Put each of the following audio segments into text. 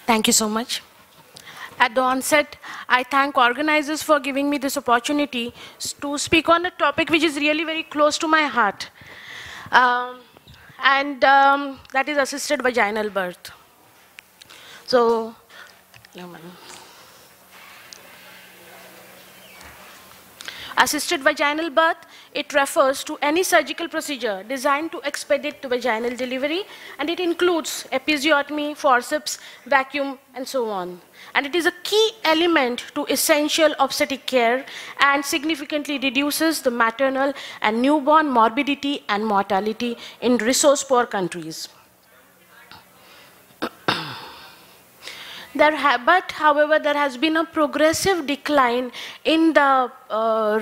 Thank you so much. At the onset, I thank organizers for giving me this opportunity to speak on a topic which is really very close to my heart, um, and that is assisted vaginal birth. So, assisted vaginal birth, it refers to any surgical procedure designed to expedite the vaginal delivery, and it includes episiotomy, forceps, vacuum, and so on. And it is a key element to essential obstetric care and significantly reduces the maternal and newborn morbidity and mortality in resource-poor countries. However, there has been a progressive decline in the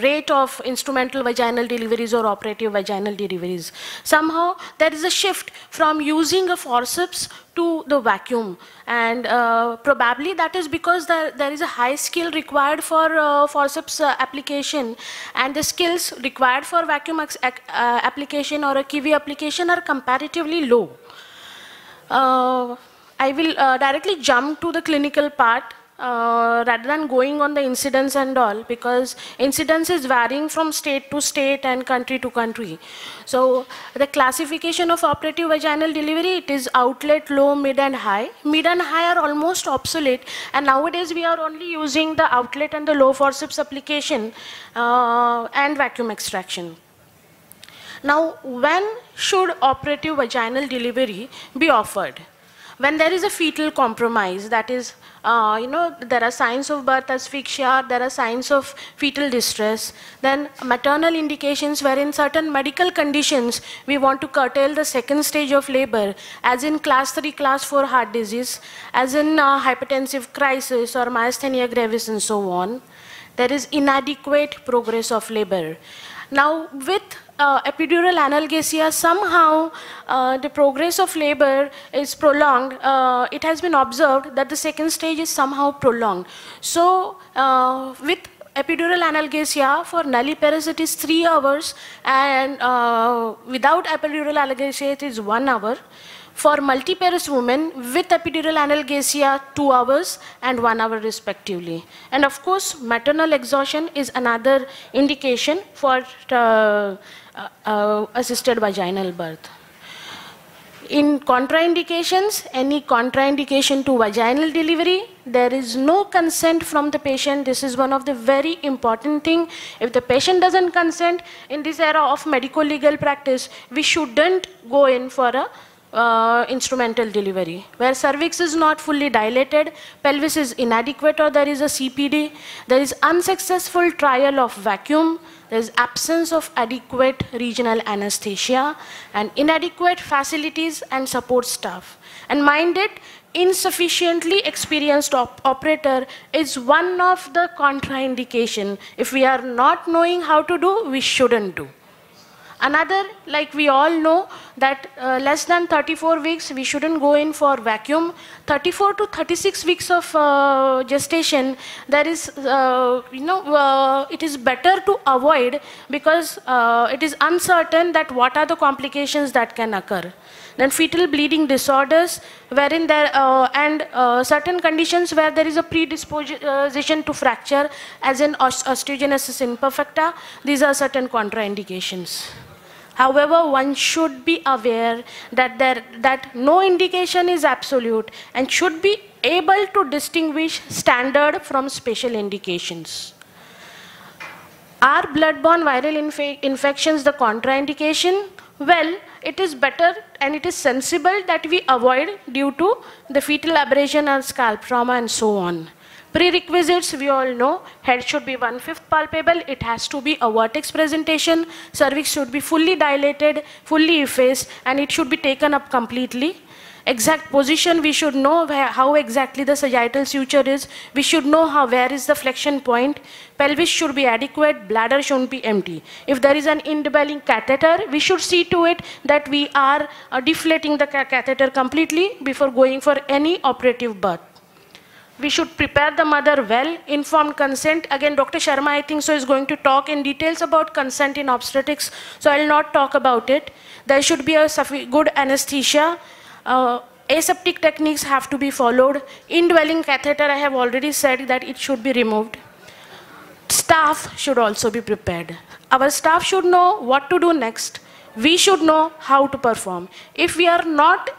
rate of instrumental vaginal deliveries or operative vaginal deliveries. Somehow, there is a shift from using a forceps to the vacuum, and probably that is because there is a high skill required for forceps application, and the skills required for vacuum application or a kiwi application are comparatively low. I will directly jump to the clinical part rather than going on the incidence and all, because incidence is varying from state to state and country to country. So the classification of operative vaginal delivery, it is outlet, low, mid and high. Mid and high are almost obsolete, and nowadays we are only using the outlet and the low forceps application and vacuum extraction. Now, when should operative vaginal delivery be offered? When there is a fetal compromise, that is, there are signs of birth asphyxia, there are signs of fetal distress, then maternal indications wherein certain medical conditions we want to curtail the second stage of labor, as in class 3, class 4 heart disease, as in hypertensive crisis or myasthenia gravis and so on. There is inadequate progress of labor. Now, with epidural analgesia, somehow the progress of labor is prolonged. It has been observed that the second stage is somehow prolonged. So, with epidural analgesia, for nulliparous it is 3 hours, and without epidural analgesia it is 1 hour. For multiparous women with epidural analgesia, 2 hours and 1 hour respectively. And of course, maternal exhaustion is another indication for assisted vaginal birth. In contraindications, any contraindication to vaginal delivery, there is no consent from the patient. This is one of the very important thing. If the patient doesn't consent in this era of medico-legal practice, we shouldn't go in for a instrumental delivery. Where cervix is not fully dilated, pelvis is inadequate or there is a CPD, there is unsuccessful trial of vacuum, there is absence of adequate regional anesthesia and inadequate facilities and support staff. And mind it, insufficiently experienced operator is one of the contraindication. If we are not knowing how to do, we shouldn't do. Another, like we all know, that less than 34 weeks, we shouldn't go in for vacuum. 34 to 36 weeks of gestation, there is, it is better to avoid, because it is uncertain that what are the complications that can occur. Then fetal bleeding disorders, wherein there, certain conditions where there is a predisposition to fracture, as in osteogenesis imperfecta, these are certain contraindications. However, one should be aware that no indication is absolute and should be able to distinguish standard from special indications. Are blood-borne viral infections the contraindication? Well, it is better and it is sensible that we avoid due to the fetal abrasion and scalp trauma and so on. Prerequisites, we all know, head should be 1/5 palpable, it has to be a vertex presentation, cervix should be fully dilated, fully effaced, and it should be taken up completely. Exact position, we should know how exactly the sagittal suture is, we should know where is the flexion point, pelvis should be adequate, bladder shouldn't be empty. If there is an indwelling catheter, we should see to it that we are deflating the catheter completely before going for any operative birth. We should prepare the mother well, informed consent. Again, Dr. Sharma, I think so, is going to talk in details about consent in obstetrics, so I will not talk about it. There should be a good anesthesia. Aseptic techniques have to be followed. Indwelling catheter, I have already said that it should be removed. Staff should also be prepared. Our staff should know what to do next. We should know how to perform. If we are not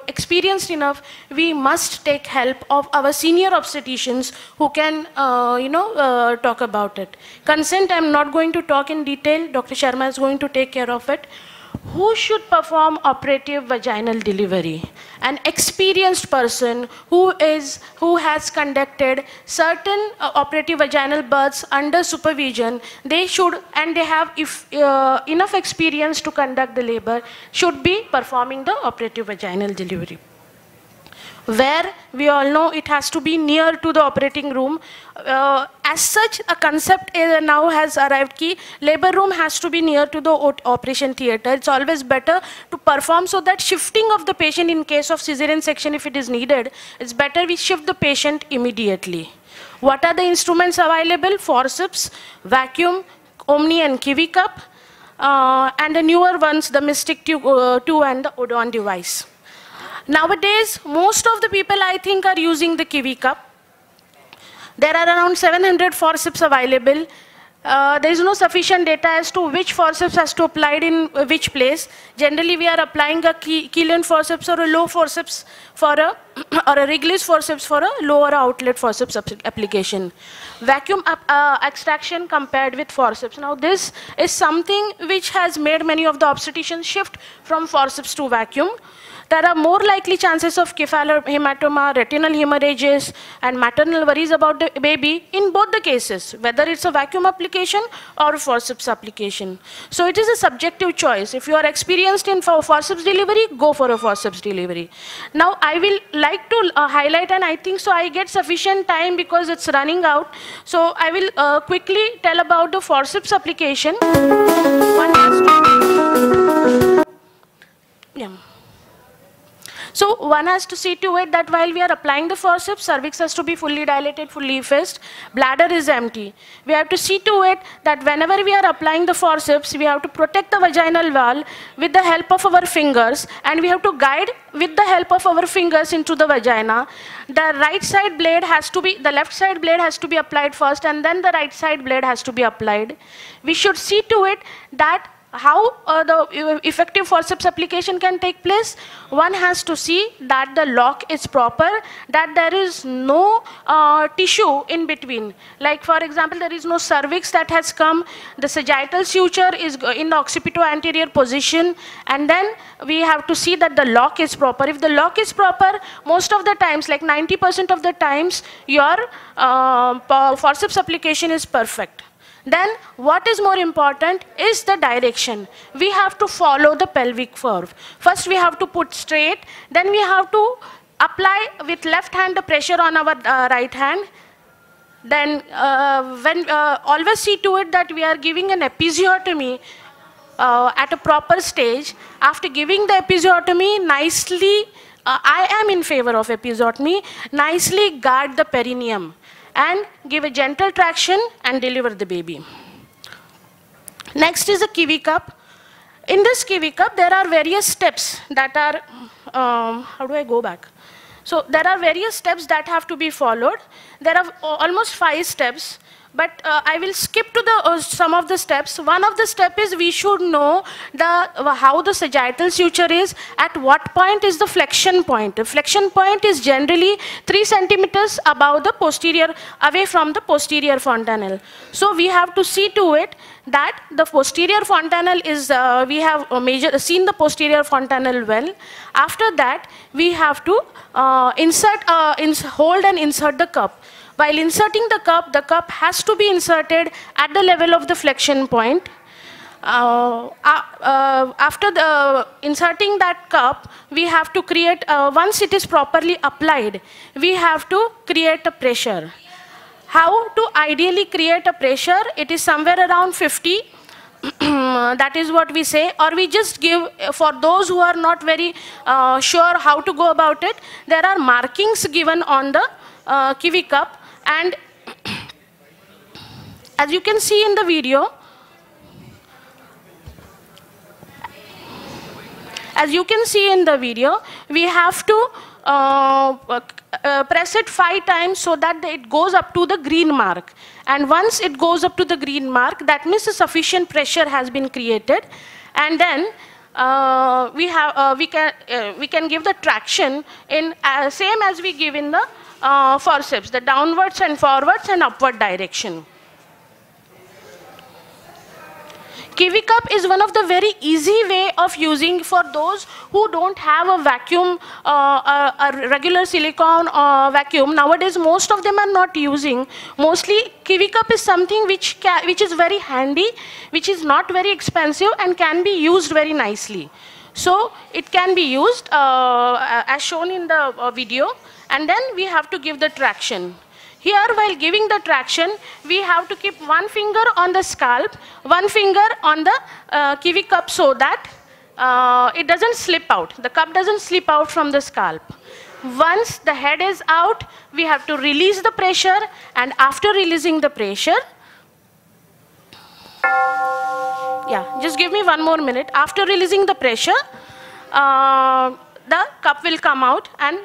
experienced enough, we must take help of our senior obstetricians who can, talk about it. Consent, I'm not going to talk in detail. Dr. Sharma is going to take care of it. Who should perform operative vaginal delivery? An experienced person who has conducted certain operative vaginal births under supervision. They should, and they have enough experience to conduct the labor, should be performing the operative vaginal delivery. Where we all know it has to be near to the operating room. As such, a concept now has arrived ki labor room has to be near to the operation theater. It's always better to perform so that shifting of the patient in case of cesarean section, if it is needed, it's better we shift the patient immediately. What are the instruments available? Forceps, vacuum, Omni and Kiwi cup, and the newer ones, the Mystic 2 and the Odon device. Nowadays, most of the people, I think, are using the Kiwi cup. There are around 700 forceps available. There is no sufficient data as to which forceps has to applied in which place. Generally, we are applying a Killian forceps or a low forceps for a, or a Wrigley's forceps for a lower outlet forceps application. Vacuum extraction compared with forceps. Now, this is something which has made many of the obstetricians shift from forceps to vacuum. There are more likely chances of cephalhematoma, retinal hemorrhages, and maternal worries about the baby in both the cases, whether it's a vacuum application or a forceps application. So it is a subjective choice. If you are experienced in forceps delivery, go for a forceps delivery. Now, I will like to highlight, and I think so I get sufficient time because it's running out. So I will quickly tell about the forceps application. One has to... Yeah. So one has to see to it that while we are applying the forceps, cervix has to be fully dilated, fully effaced, bladder is empty. We have to see to it that whenever we are applying the forceps, we have to protect the vaginal wall with the help of our fingers, and we have to guide with the help of our fingers into the vagina. The right side blade has to be, the left side blade has to be applied first, and then the right side blade has to be applied. We should see to it that how the effective forceps application can take place. One has to see that the lock is proper, that there is no tissue in between. Like for example, there is no cervix that has come, the sagittal suture is in the occipito-anterior position, and then we have to see that the lock is proper. If the lock is proper, most of the times, like 90% of the times, your forceps application is perfect. Then what is more important is the direction. We have to follow the pelvic curve. First we have to put straight, then we have to apply with left hand the pressure on our right hand. Then always see to it that we are giving an episiotomy at a proper stage. After giving the episiotomy, nicely, I am in favor of episiotomy, nicely guard the perineum and give a gentle traction and deliver the baby. Next is the Kiwi cup. In this Kiwi cup, there are various steps that are, how do I go back? So there are various steps that have to be followed. There are almost 5 steps. But I will skip to the some of the steps. One of the steps is we should know how the sagittal suture is, at what point is the flexion point. The flexion point is generally 3 centimeters above the posterior, away from the posterior fontanelle. So we have to see to it that the posterior fontanelle is, we have seen the posterior fontanelle well. After that, we have to hold and insert the cup. While inserting the cup has to be inserted at the level of the flexion point. After inserting that cup, we have to create, once it is properly applied, we have to create a pressure. How to ideally create a pressure? It is somewhere around 50. That is what we say, or we just give, for those who are not very sure how to go about it, there are markings given on the Kiwi cup. And as you can see in the video, As you can see in the video, we have to press it 5 times so that it goes up to the green mark. And once it goes up to the green mark, that means a sufficient pressure has been created. And then we can give the traction in same as we give in the forceps, the downwards and forwards and upward direction. Kiwi cup is one of the very easy way of using for those who don't have a vacuum, a regular silicone vacuum. Nowadays, most of them are not using. Mostly, Kiwi cup is something which is very handy, which is not very expensive and can be used very nicely. So it can be used as shown in the video, and then we have to give the traction. Here, while giving the traction, we have to keep one finger on the scalp, one finger on the Kiwi cup so that it doesn't slip out. The cup doesn't slip out from the scalp. Once the head is out, we have to release the pressure, and after releasing the pressure, yeah, just give me 1 more minute. After releasing the pressure, the cup will come out, and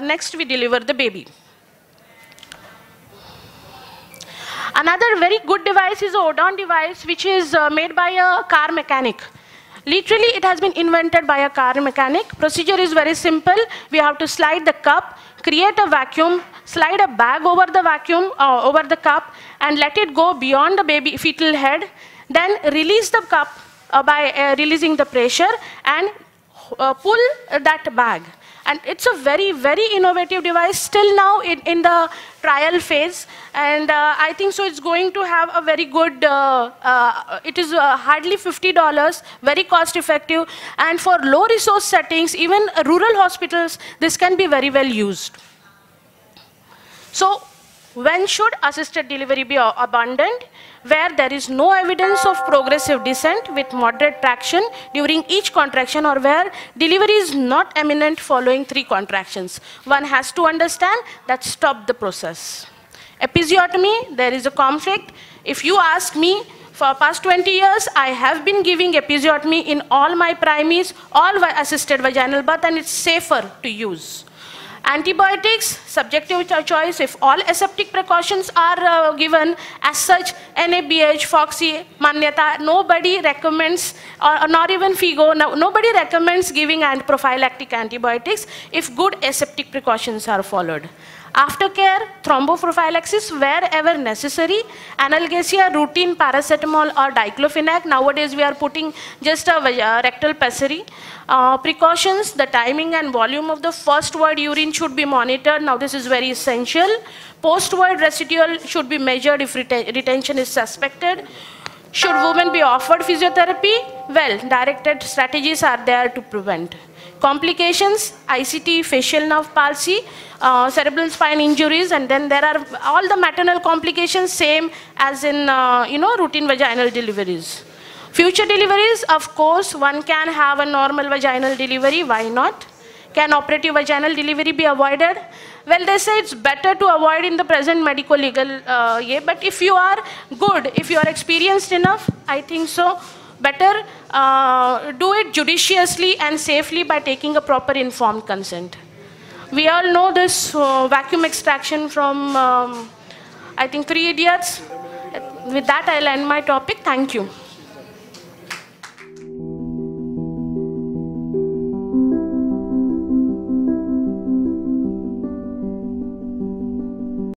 next we deliver the baby. Another very good device is a Odon device, which is made by a car mechanic. Literally, it has been invented by a car mechanic. Procedure is very simple. We have to slide the cup, create a vacuum, slide a bag over the vacuum, over the cup, and let it go beyond the baby fetal head. Then release the cup by releasing the pressure and pull that bag. And it's a very, very innovative device still now in the trial phase. And I think so it's going to have a very good, it is hardly $50, very cost effective. And for low resource settings, even rural hospitals, this can be very well used. So when should assisted delivery be abandoned? Where there is no evidence of progressive descent with moderate traction during each contraction, or where delivery is not imminent following 3 contractions. One has to understand that stop the process. Episiotomy, there is a conflict. If you ask me, for past 20 years, I have been giving episiotomy in all my primaries, all assisted vaginal birth, and it's safer to use. Antibiotics, subjective choice. If all aseptic precautions are given as such, NABH, Foxy, Manyata, nobody recommends, or not even FIGO, nobody recommends giving prophylactic antibiotics if good aseptic precautions are followed. Aftercare, thromboprophylaxis wherever necessary, analgesia, routine paracetamol or diclofenac. Nowadays we are putting just a rectal pessary. Precautions, the timing and volume of the first void urine should be monitored. Now this is very essential. Post-void residual should be measured if retention is suspected. Should women be offered physiotherapy? Well, directed strategies are there to prevent. Complications, ICT, facial nerve palsy, cerebral spine injuries, and then there are all the maternal complications, same as in routine vaginal deliveries. Future deliveries, of course, one can have a normal vaginal delivery. Why not? Can operative vaginal delivery be avoided? Well, they say it's better to avoid in the present medico-legal but if you are good, if you are experienced enough, I think so, better do it judiciously and safely by taking a proper informed consent. We all know this vacuum extraction from, I think, 3 Idiots. With that, I'll end my topic. Thank you.